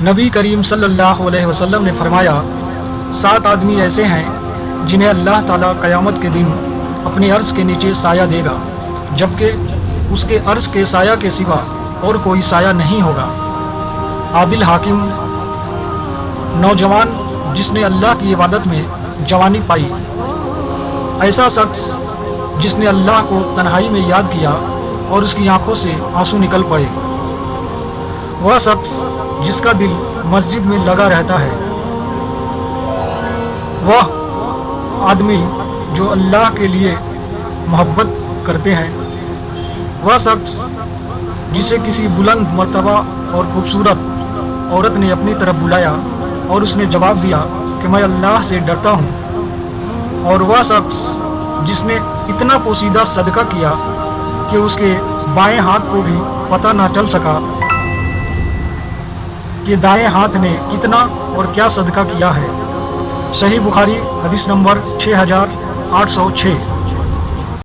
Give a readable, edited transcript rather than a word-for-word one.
نبی کریم صلی اللہ علیہ وسلم نے فرمایا 7 آدمی ایسے ہیں جنہیں اللہ تعالیٰ قیامت کے دن اپنے عرش کے نیچے سایہ دے گا، جبکہ اس کے عرش کے سایہ کے سوا اور کوئی سایہ نہیں ہوگا۔ عادل حاکم، نوجوان جس نے اللہ کی عبادت میں جوانی پائی، ایسا شخص جس نے اللہ کو تنہائی میں یاد کیا اور اس کی آنکھوں سے آنسو نکل پڑے، وہ شخص جس کا دل مسجد میں لگا رہتا ہے، وہ آدمی جو اللہ کے لیے محبت کرتے ہیں، وہ شخص جسے کسی بلند مرتبہ اور خوبصورت عورت نے اپنی طرف بلایا اور اس نے جواب دیا کہ میں اللہ سے ڈرتا ہوں، اور وہ شخص جس نے اتنا پوشیدہ صدقہ کیا کہ اس کے بائیں ہاتھ کو بھی پتہ نہ چل سکا کہ دائیں ہاتھ نے کتنا اور کیا صدقہ کیا ہے۔ صحیح بخاری حدیث نمبر 6806۔